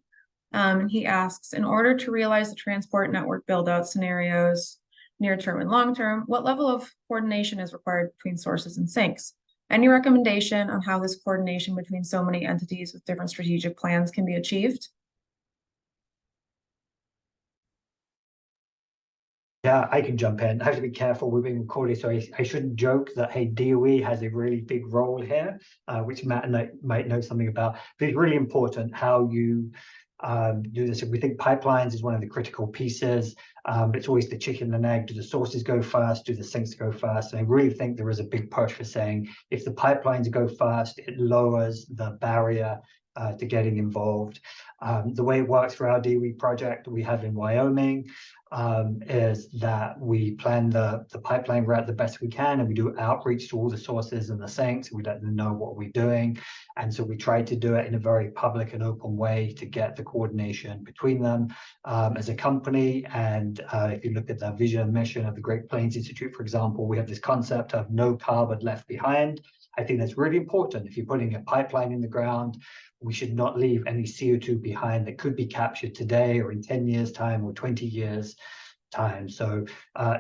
He asks, in order to realize the transport network build-out scenarios, near-term and long-term, what level of coordination is required between sources and sinks? Any recommendation on how this coordination between so many entities with different strategic plans can be achieved? Yeah, I can jump in. I have to be careful. We're being recorded, so I shouldn't joke that, hey, DOE has a really big role here, which Matt might know something about. But it's really important how you do this. If we think pipelines is one of the critical pieces, but it's always the chicken and egg. Do the sources go first? Do the sinks go first? And I really think there is a big push for saying if the pipelines go first, it lowers the barrier to getting involved. The way it works for our DOE project we have in Wyoming is that we plan the pipeline route the best we can, and we do outreach to all the sources and the sinks. We let them know what we're doing. And so we try to do it in a very public and open way to get the coordination between them as a company. And if you look at the vision and mission of the Great Plains Institute, for example, we have this concept of no carbon left behind. I think that's really important. If you're putting a pipeline in the ground, we should not leave any CO2 behind that could be captured today or in 10 years time or 20 years time. So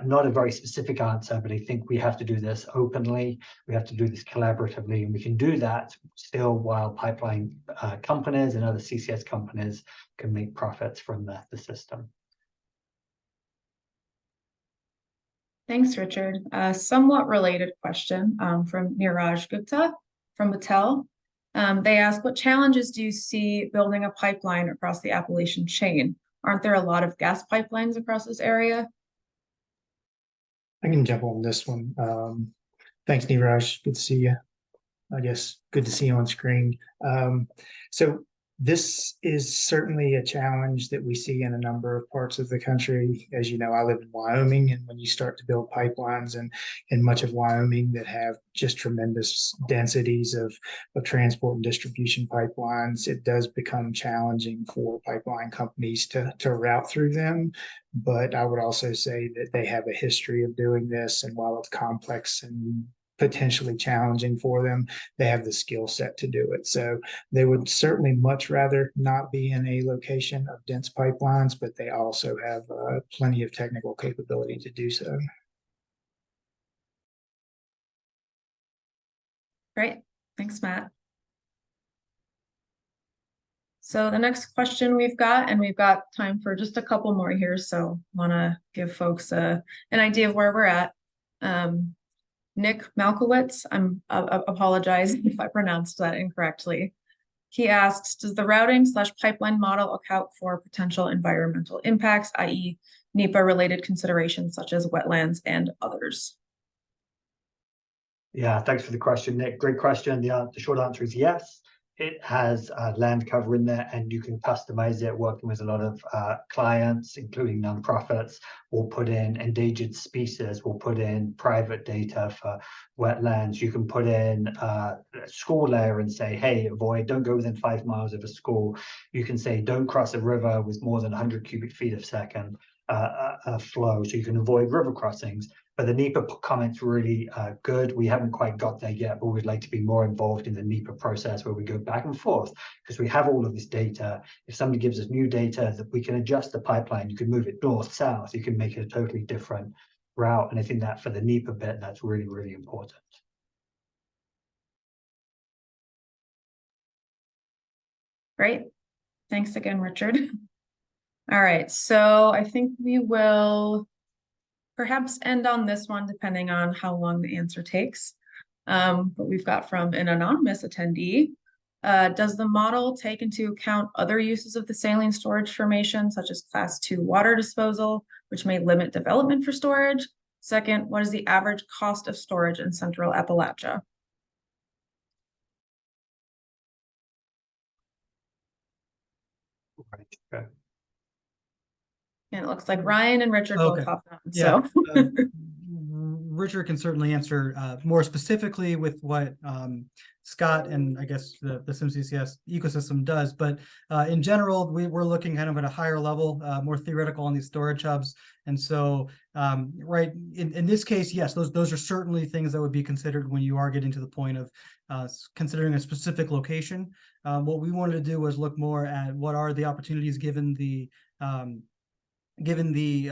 not a very specific answer, but I think we have to do this openly. We have to do this collaboratively, and we can do that still while pipeline companies and other CCS companies can make profits from the system. Thanks, Richard. A somewhat related question from Niraj Gupta from Battelle. They ask, what challenges do you see building a pipeline across the Appalachian chain? Aren't there a lot of gas pipelines across this area? I can jump on this one. Thanks, Niraj. Good to see you. I guess good to see you on screen. So this is certainly a challenge that we see in a number of parts of the country. As you know, I live in Wyoming, and when you start to build pipelines in much of Wyoming that have just tremendous densities of transport and distribution pipelines, it does become challenging for pipeline companies to route through them. But I would also say that they have a history of doing this, and while it's complex and potentially challenging for them, they have the skill set to do it. So they would certainly much rather not be in a location of dense pipelines, but they also have plenty of technical capability to do so. Great. Thanks, Matt. So the next question we've got, and we've got time for just a couple more here, so want to give folks an idea of where we're at. Nick Malkowitz, apologize if I pronounced that incorrectly. He asks, does the routing/pipeline model account for potential environmental impacts, i.e. NEPA-related considerations such as wetlands and others? Yeah, thanks for the question, Nick. Great question. The short answer is yes. It has land cover in there, and you can customize it. Working with a lot of clients, including nonprofits, we'll put in endangered species, we'll put in private data for wetlands. You can put in a school layer and say, hey, don't go within 5 miles of a school. You can say, don't cross a river with more than 100 cubic feet a second flow, so you can avoid river crossings. But the NEPA comment's really good. We haven't quite got there yet, but we'd like to be more involved in the NEPA process where we go back and forth because we have all of this data. If somebody gives us new data that we can adjust the pipeline, you can move it north, south, you can make it a totally different route. And I think that for the NEPA bit, that's really, really important. Great. Thanks again, Richard. All right, so I think we will perhaps end on this one, depending on how long the answer takes. But we've got from an anonymous attendee. Does the model take into account other uses of the saline storage formation, such as Class 2 water disposal, which may limit development for storage? Second, what is the average cost of storage in Central Appalachia? Right. Okay. And it looks like Ryan and Richard both Okay. hopped on, Yeah. so. Richard can certainly answer more specifically with what Scott and I guess the SimCCS ecosystem does. But in general, we're looking kind of at a higher level, more theoretical on these storage hubs. And so, right, in this case, yes, those are certainly things that would be considered when you are getting to the point of considering a specific location. What we wanted to do was look more at what are the opportunities given the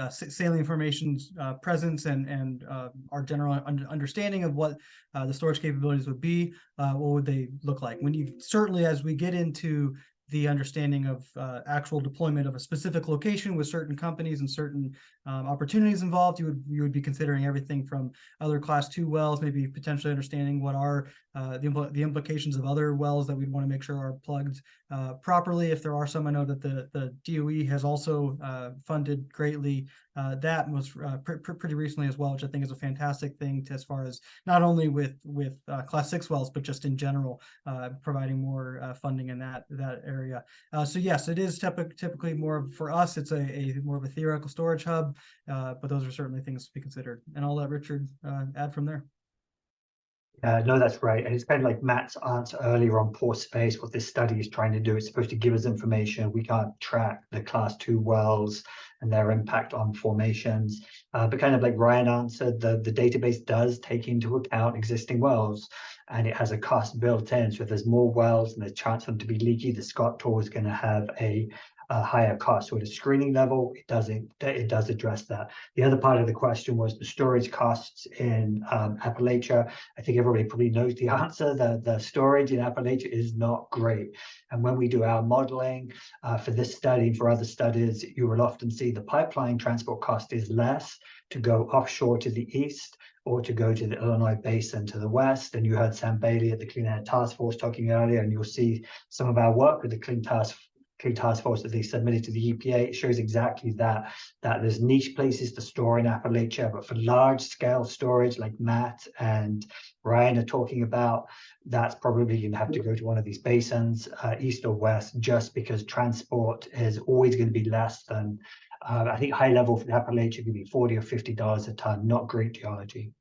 salient information's presence and our general understanding of what the storage capabilities would be, what would they look like? When you certainly, as we get into the understanding of actual deployment of a specific location with certain companies and certain opportunities involved, you would be considering everything from other class 2 wells, maybe potentially understanding what are the implications of other wells that we'd want to make sure are plugged properly. If there are some, I know that the DOE has also funded greatly that was pretty recently as well, which I think is a fantastic thing as far as not only with class 6 wells, but just in general, providing more funding in that area. So yes, it is typically more for us, it's a more of a theoretical storage hub, but those are certainly things to be considered. And I'll let Richard add from there. No, that's right. And it's kind of like Matt's answer earlier on pore space. What this study is trying to do, it's supposed to give us information. We can't track the class 2 wells and their impact on formations. But kind of like Ryan answered, the database does take into account existing wells, and it has a cost built in. So if there's more wells and there's a chance for them to be leaky, the Scott tool is going to have a higher cost. So at a screening level, it does address that. The other part of the question was the storage costs in Appalachia. I think everybody probably knows the answer. The storage in Appalachia is not great. And when we do our modeling for this study and for other studies, you will often see the pipeline transport cost is less to go offshore to the east or to go to the Illinois Basin to the west. And you heard Sam Bailey at the Clean Air Task Force talking earlier, and you'll see some of our work with the Clean Task Force that they submitted to the EPA. It shows exactly that there's niche places to store in Appalachia, but for large scale storage like Matt and Ryan are talking about, that's probably going to have to go to one of these basins, east or west, just because transport is always going to be less than, I think high level for Appalachia could be $40 or $50 a ton, not great geology.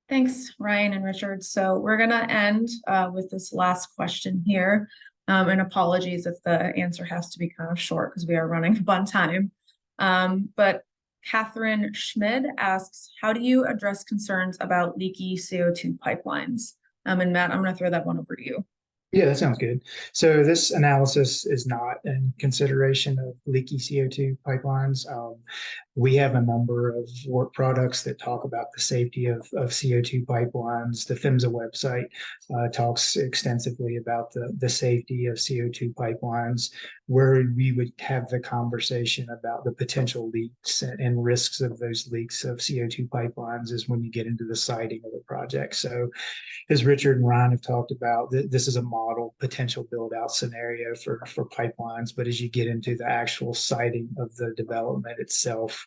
Thanks, Ryan and Richard. So we're gonna end with this last question here. And apologies if the answer has to be kind of short because we are running up on time. But Catherine Schmid asks, how do you address concerns about leaky CO2 pipelines? And Matt, I'm gonna throw that one over to you. Yeah, that sounds good. So this analysis is not in consideration of leaky CO2 pipelines. We have a number of work products that talk about the safety of CO2 pipelines. The PHMSA website talks extensively about the safety of CO2 pipelines, where we would have the conversation about the potential leaks and risks of those leaks of CO2 pipelines is when you get into the siting of the project. So as Richard and Ryan have talked about, this is a model potential build out scenario for pipelines. But as you get into the actual siting of the development itself,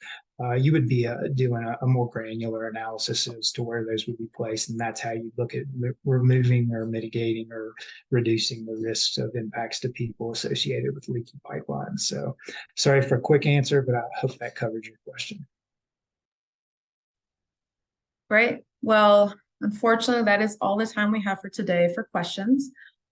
you would be doing a more granular analysis as to where those would be placed. And that's how you look at removing or mitigating or reducing the risks of impacts to people associated with leaky pipelines. So sorry for a quick answer, but I hope that covered your question. Great. Well, unfortunately, that is all the time we have for today for questions.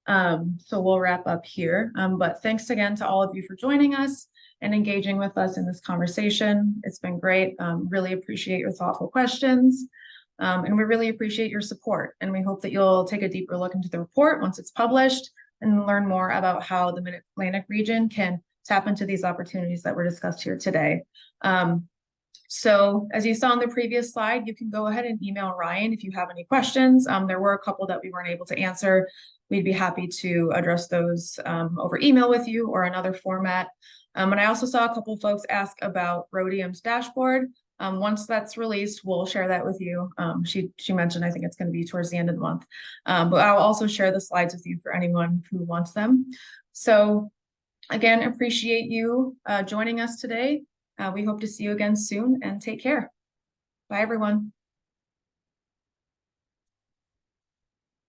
So we'll wrap up here. But thanks again to all of you for joining us and engaging with us in this conversation. It's been great. Really appreciate your thoughtful questions. And we really appreciate your support. And we hope that you'll take a deeper look into the report once it's published and learn more about how the Mid-Atlantic region can tap into these opportunities that were discussed here today. So as you saw on the previous slide, you can go ahead and email Ryan if you have any questions. There were a couple that we weren't able to answer. We'd be happy to address those over email with you or another format. And I also saw a couple of folks ask about Rhodium's dashboard. Once that's released, we'll share that with you. She mentioned, I think it's going to be towards the end of the month. But I'll also share the slides with you for anyone who wants them. So again, appreciate you joining us today. We hope to see you again soon and take care. Bye, everyone.